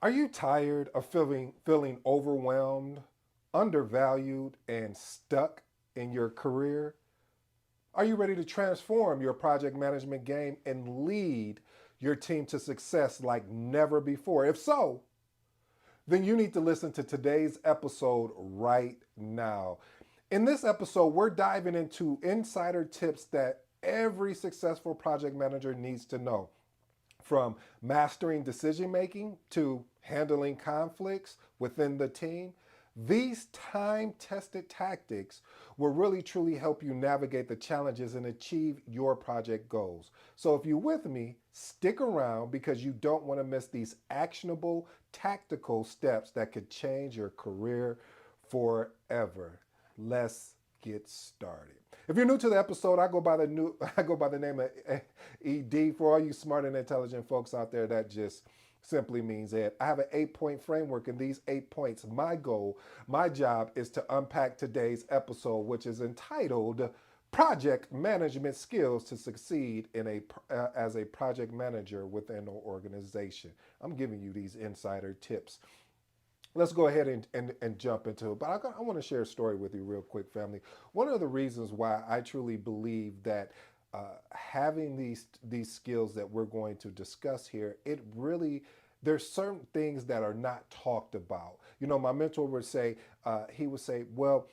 Are you tired of feeling overwhelmed, undervalued, and stuck in your career? Are you ready to transform your project management game and lead your team to success like never before? If so, then you need to listen to today's episode right now. In this episode, we're diving into insider tips that every successful project manager needs to know, from mastering decision making to handling conflicts within the team. These time tested tactics will really truly help you navigate the challenges and achieve your project goals. So, if you're with me, stick around because you don't want to miss these actionable, tactical steps that could change your career forever. Let's get started. If you're new to the episode, I go by the name of ED. For all you smart and intelligent folks out there, that just simply means it. I have an 8 point framework, and these 8 points, my goal, my job is to unpack today's episode, which is entitled Project Management Skills to Succeed in as a project manager within an organization. I'm giving you these insider tips. Let's go ahead and jump into it. But I want to share a story with you real quick, family. One of the reasons why I truly believe that having these skills that we're going to discuss here, it really, there's certain things that are not talked about. You know, my mentor would say, he would say, well,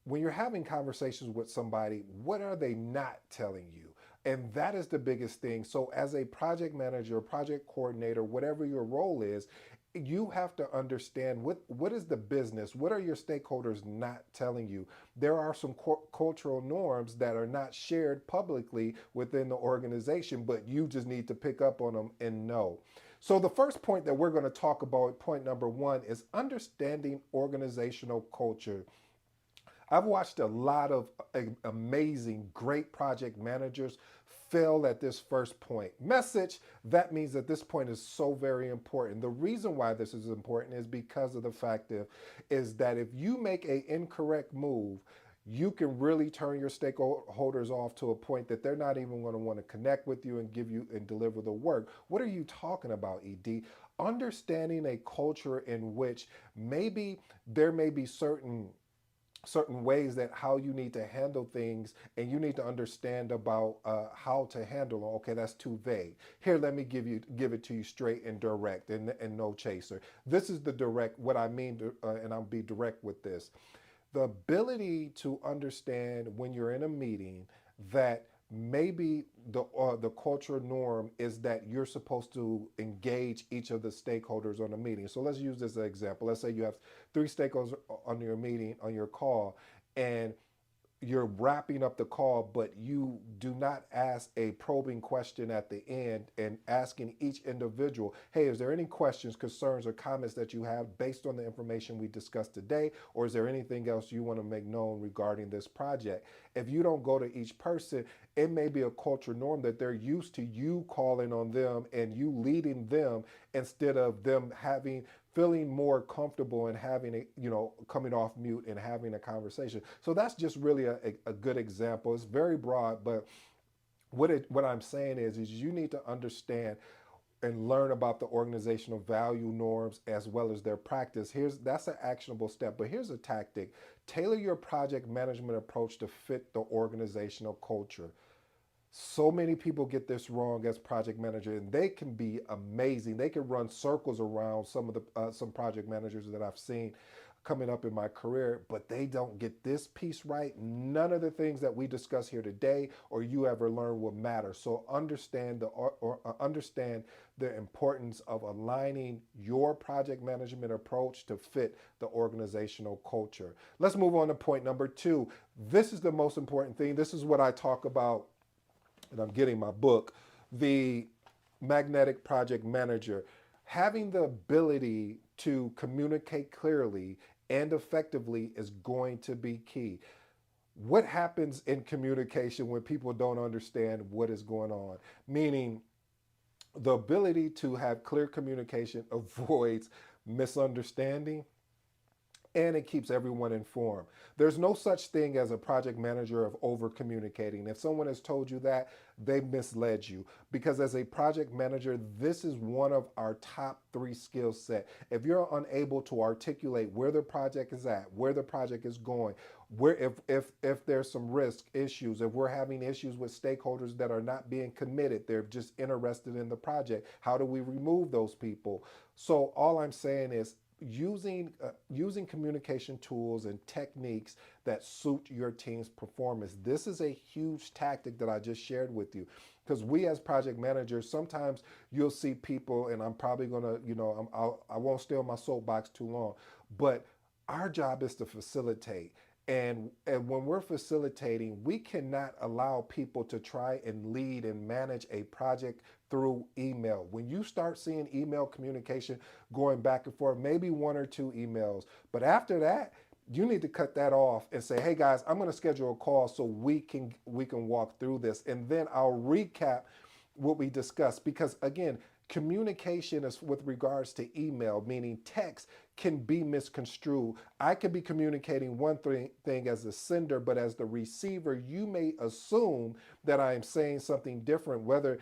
when you're having conversations with somebody, what are they not telling you? And that is the biggest thing. So, as a project manager, project coordinator, whatever your role is, you have to understand what is the business, what are your stakeholders not telling you. There are some cultural norms that are not shared publicly within the organization, but you just need to pick up on them and know. So the first point that we're going to talk about, point number one, is understanding organizational culture. I've watched a lot of amazing, great project managers fail at this first point. Message, that means that this point is so very important. The reason why this is important is because of the fact is that if you make an incorrect move, you can really turn your stakeholders off to a point that they're not even going to want to connect with you and give you and deliver the work. What are you talking about, ED? Understanding a culture in which maybe there may be certain ways that how you need to handle things, and you need to understand about how to handle them. Okay, that's too vague. Here, let me give it to you straight and direct, and no chaser. This is the direct, what I mean and I'll be direct with this. The ability to understand when you're in a meeting that maybe the cultural norm is that you're supposed to engage each of the stakeholders on the meeting. So let's use this as an example. Let's say you have three stakeholders on your meeting, on your call, and you're wrapping up the call, but you do not ask a probing question at the end and asking each individual, hey, is there any questions, concerns, or comments that you have based on the information we discussed today? Or is there anything else you want to make known regarding this project? If you don't go to each person, it may be a culture norm that they're used to you calling on them and you leading them instead of them feeling more comfortable and having a, coming off mute and having a conversation. So that's just really a good example. It's very broad, but what I'm saying is you need to understand and learn about the organizational value norms as well as their practice. That's an actionable step, but here's a tactic. Tailor your project management approach to fit the organizational culture. So many people get this wrong as project manager, and they can be amazing. They can run circles around some project managers that I've seen coming up in my career, but they don't get this piece right. None of the things that we discuss here today or you ever learn will matter. So understand the importance of aligning your project management approach to fit the organizational culture. Let's move on to point number two. This is the most important thing. This is what I talk about, and I'm getting my book, the magnetic project manager. Having the ability to communicate clearly and effectively is going to be key. What happens in communication when people don't understand what is going on? Meaning, the ability to have clear communication avoids misunderstanding, and it keeps everyone informed. There's no such thing as a project manager of over communicating. If someone has told you that, they misled you. Because as a project manager, this is one of our top three skill set. If you're unable to articulate where the project is at, where the project is going, where if there's some risk issues, if we're having issues with stakeholders that are not being committed, they're just interested in the project, how do we remove those people? So all I'm saying is using communication tools and techniques that suit your team's performance. This is a huge tactic that I just shared with you, because we as project managers, sometimes you'll see people, and I'm probably gonna, I won't stay on my soapbox too long, but our job is to facilitate. And when we're facilitating, we cannot allow people to try and lead and manage a project through email. When you start seeing email communication going back and forth, maybe one or two emails, but after that, you need to cut that off and say, "Hey guys, I'm going to schedule a call so we can walk through this, and then I'll recap what we discussed." Because again, communication is with regards to email, meaning text, can be misconstrued. I could be communicating one thing as the sender, but as the receiver, you may assume that I am saying something different, whether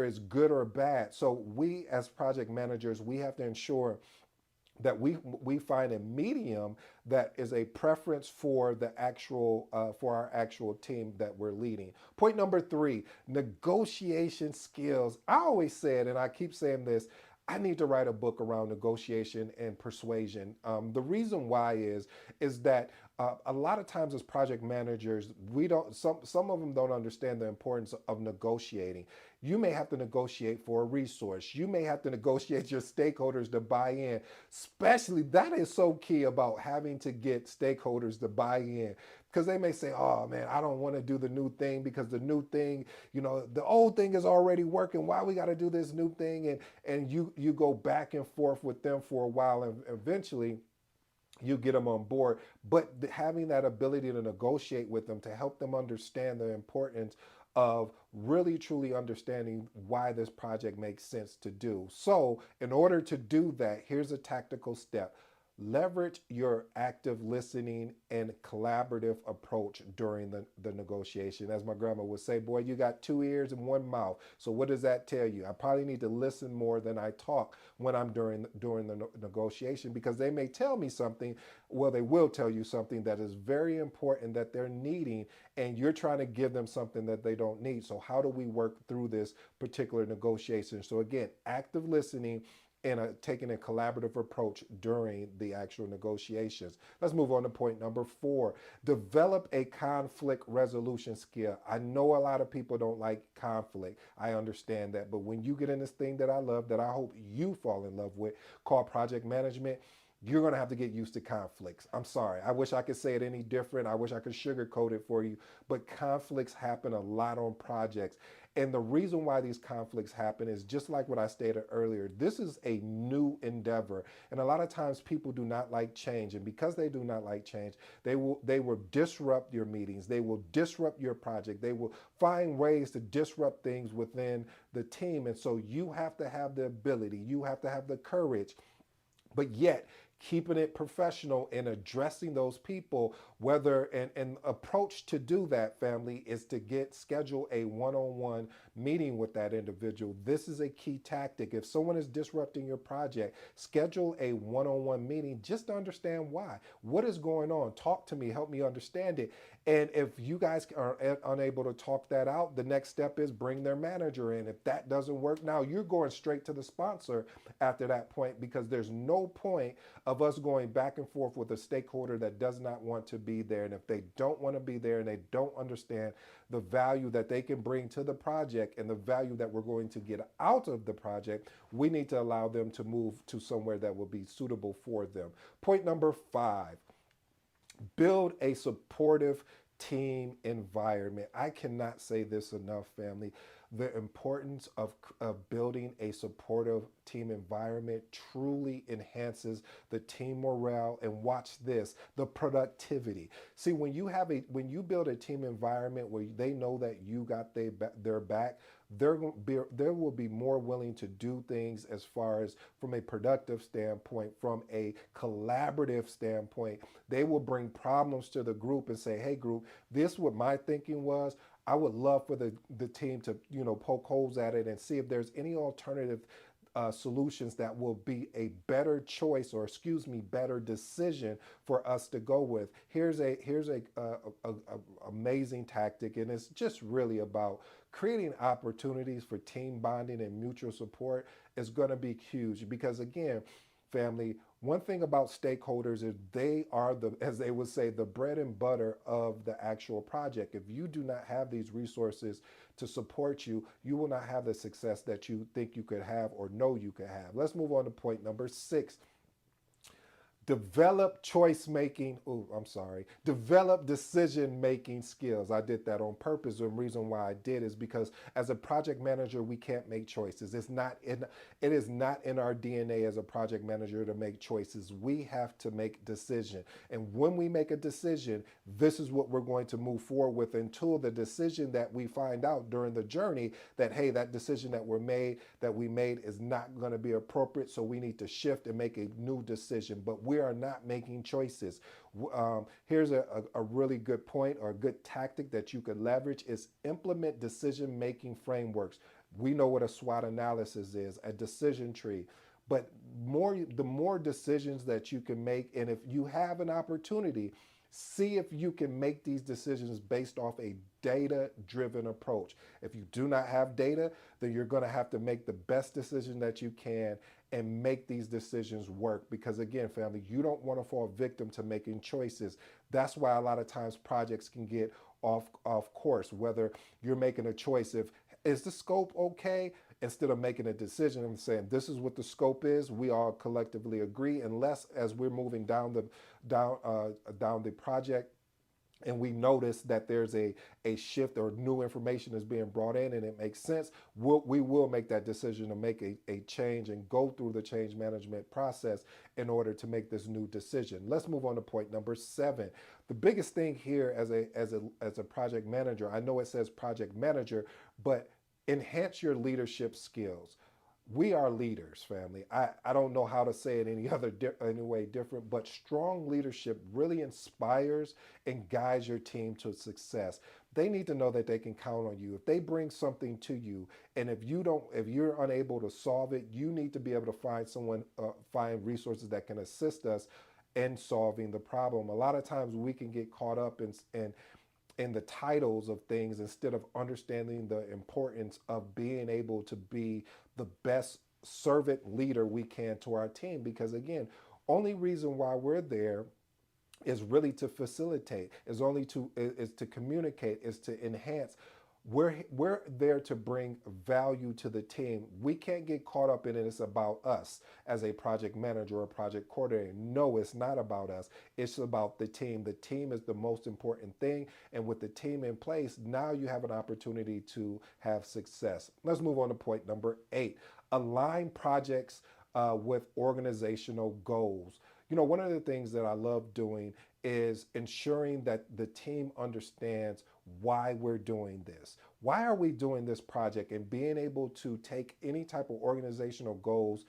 it's good or bad. So we as project managers, we have to ensure that we find a medium that is a preference for the actual for our actual team that we're leading. Point number three: negotiation skills. I always said, and I keep saying this, I need to write a book around negotiation and persuasion. The reason why is that a lot of times as project managers, we don't. Some of them don't understand the importance of negotiating. You may have to negotiate for a resource. You may have to negotiate your stakeholders to buy in. Especially that is so key about having to get stakeholders to buy in, because they may say, "Oh man, I don't want to do the new thing because the new thing, the old thing is already working. Why we got to do this new thing?" And you go back and forth with them for a while, and eventually you get them on board. But having that ability to negotiate with them to help them understand the importance of really truly understanding why this project makes sense to do. So in order to do that, here's a tactical step: leverage your active listening and collaborative approach during the negotiation. As my grandma would say, "Boy, you got two ears and one mouth." So what does that tell you? I probably need to listen more than I talk when I'm during the negotiation, because they may tell me something. Well, they will tell you something that is very important that they're needing, and you're trying to give them something that they don't need. So how do we work through this particular negotiation? So again, active listening and taking a collaborative approach during the actual negotiations. Let's move on to point number four: develop a conflict resolution skill. I know a lot of people don't like conflict. I understand that. But when you get in this thing that I love, that I hope you fall in love with, called project management, you're going to have to get used to conflicts. I'm sorry. I wish I could say it any different. I wish I could sugarcoat it for you. But conflicts happen a lot on projects. And the reason why these conflicts happen is just like what I stated earlier. This is a new endeavor. And a lot of times people do not like change. And because they do not like change, they will disrupt your meetings. They will disrupt your project. They will find ways to disrupt things within the team. And so you have to have the ability, you have to have the courage, but yet keeping it professional and addressing those people. Whether and approach to do that, family, is to schedule a one-on-one meeting with that individual. This is a key tactic. If someone is disrupting your project, schedule a one-on-one meeting just to understand why. What is going on? Talk to me, help me understand it. And if you guys are unable to talk that out, the next step is bring their manager in. If that doesn't work, now you're going straight to the sponsor after that point, because there's no point of us going back and forth with a stakeholder that does not want to be there. And if they don't want to be there and they don't understand the value that they can bring to the project and the value that we're going to get out of the project, we need to allow them to move to somewhere that will be suitable for them. Point number five: build a supportive team environment. I cannot say this enough, family. The importance of building a supportive team environment truly enhances the team morale. And watch this: the productivity. See, when you build a team environment where they know that you got their back, there will be more willing to do things as far as from a productive standpoint, from a collaborative standpoint. They will bring problems to the group and say, "Hey group, this is what my thinking was. I would love for the team to, poke holes at it and see if there's any alternative solutions that will be a better choice, or excuse me, better decision for us to go with. Here's a amazing tactic, and it's just really about creating opportunities for team bonding and mutual support is going to be huge because, again, family, one thing about stakeholders is they are the, as they would say, the bread and butter of the actual project. If you do not have these resources to support you, you will not have the success that you think you could have or know you could have. Let's move on to point number 6. Develop choice making. Oh, I'm sorry. Develop decision making skills. I did that on purpose. The reason why I did is because as a project manager, we can't make choices. It is not in our DNA as a project manager to make choices. We have to make decision. And when we make a decision, this is what we're going to move forward with until the decision that we find out during the journey that, hey, that decision that we made is not going to be appropriate. So we need to shift and make a new decision. But we are not making choices. Here's a really good point, or a good tactic that you could leverage, is implement decision-making frameworks. We know what a SWOT analysis is, a decision tree. But the more decisions that you can make, and if you have an opportunity, see if you can make these decisions based off a data driven approach. If you do not have data, then you're going to have to make the best decision that you can and make these decisions work. Because again, family, you don't want to fall victim to making choices. That's why a lot of times projects can get off course, whether you're making a choice if, is the scope okay? Instead of making a decision and saying this is what the scope is, we all collectively agree. Unless, as we're moving down the project, and we notice that there's a shift or new information is being brought in and it makes sense, we will make that decision to make a change and go through the change management process in order to make this new decision. Let's move on to point number 7. The biggest thing here as a project manager, I know it says project manager, but enhance your leadership skills. We are leaders, family. I don't know how to say it any way different, but strong leadership really inspires and guides your team to success. They need to know that they can count on you. If they bring something to you, and if you're unable to solve it, you need to be able to find resources that can assist us in solving the problem. A lot of times we can get caught up in the titles of things instead of understanding the importance of being able to be the best servant leader we can to our team. Because again, only reason why we're there is really to facilitate, is to communicate, is to enhance. We're there to bring value to the team. We can't get caught up in it. It's about us as a project manager or project coordinator. No, it's not about us. It's about the team. The team is the most important thing. And with the team in place, now you have an opportunity to have success. Let's move on to point number 8. Align projects with organizational goals. One of the things that I love doing is ensuring that the team understands why we're doing this. Why are we doing this project? And being able to take any type of organizational goals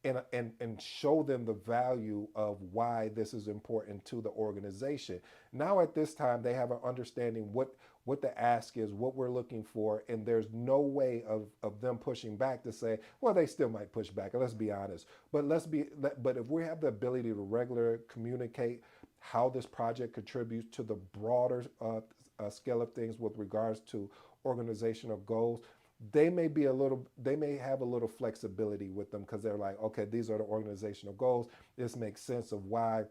and show them the value of why this is important to the organization. Now at this time, they have an understanding what the ask is, what we're looking for, and there's no way of them pushing back to say, well, they still might push back, let's be honest. But if we have the ability to regularly communicate how this project contributes to the broader scale of things with regards to organizational goals, they may have a little flexibility with them because they're like, okay, these are the organizational goals. This makes sense of why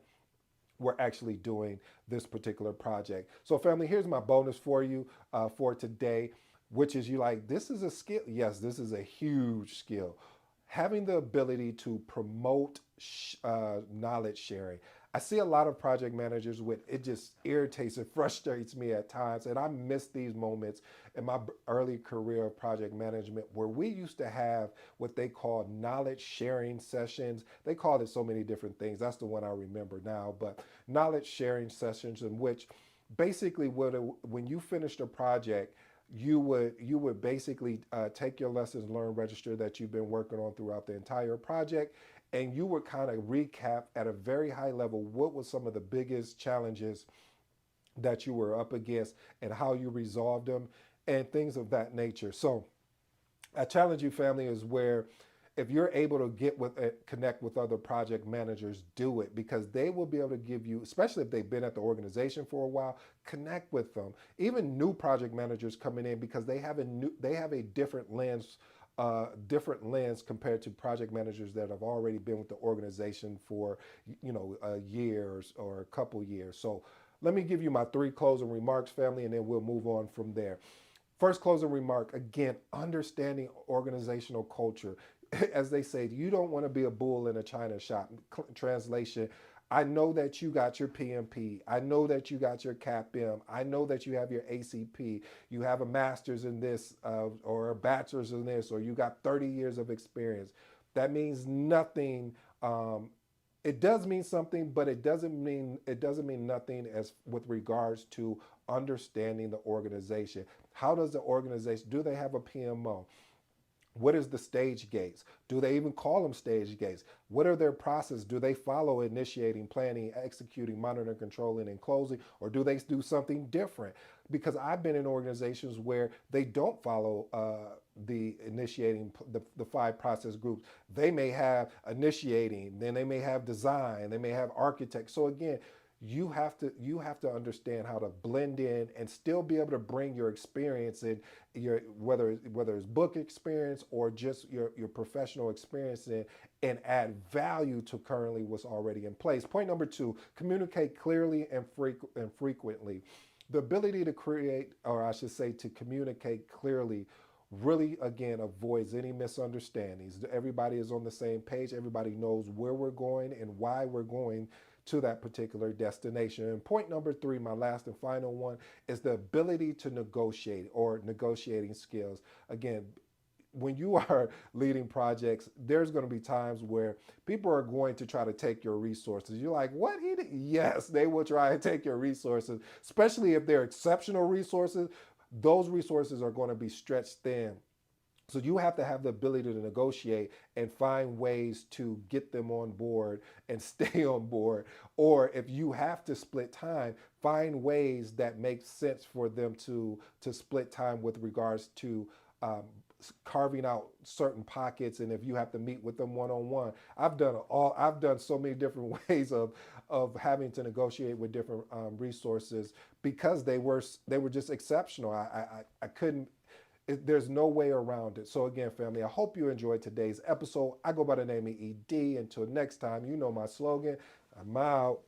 we're actually doing this particular project. So family, here's my bonus for you for today, which is, you like, this is a skill. Yes, this is a huge skill. Having the ability to promote knowledge sharing. I see a lot of project managers with, it just irritates and frustrates me at times. And I miss these moments in my early career of project management where we used to have what they call knowledge sharing sessions. They called it so many different things. That's the one I remember now, but knowledge sharing sessions in which basically when you finished a project, you would basically take your lessons learned register that you've been working on throughout the entire project, and you would kind of recap at a very high level what was some of the biggest challenges that you were up against and how you resolved them and things of that nature. So I challenge you, family, is where if you're able to get with connect with other project managers, do it, because they will be able to give you, especially if they've been at the organization for a while, connect with them. Even new project managers coming in, because they have a different lens compared to project managers that have already been with the organization for a year or a couple years. So let me give you my three closing remarks, family, and then we'll move on from there. First closing remark, again, understanding organizational culture. As they say, you don't want to be a bull in a china shop. Translation, I know that you got your PMP. I know that you got your CAPM. I know that you have your ACP. You have a master's in this or a bachelor's in this, or you got 30 years of experience. That means nothing. It does mean something, but it doesn't mean nothing as with regards to understanding the organization. How does the organization, do they have a PMO? What is the stage gates? Do they even call them stage gates? What are their process? Do they follow initiating, planning, executing, monitoring, controlling, and closing, or do they do something different? Because I've been in organizations where they don't follow the initiating, the five process groups. They may have initiating, then they may have design, they may have architect. So again, you have to understand how to blend in and still be able to bring your experience in, your whether it's book experience or just your professional experience in, and add value to currently what's already in place. Point number two: communicate clearly and frequently. The ability to create, or I should say, to communicate clearly, really again avoids any misunderstandings. Everybody is on the same page. Everybody knows where we're going and why we're going to that particular destination. And point number three, my last and final one, is the ability to negotiate, or negotiating skills. Again, when you are leading projects, there's going to be times where people are going to try to take your resources. You're like, what? Yes, they will try to take your resources, especially if they're exceptional resources. Those resources are going to be stretched thin. So you have to have the ability to negotiate and find ways to get them on board and stay on board. Or if you have to split time, find ways that make sense for them to split time with regards to um, carving out certain pockets. And if you have to meet with them one on one, I've done so many different ways of having to negotiate with different resources, because they were just exceptional. I couldn't, there's no way around it. So again, family, I hope you enjoyed today's episode. I go by the name of ED. Until next time, you know my slogan. I'm out.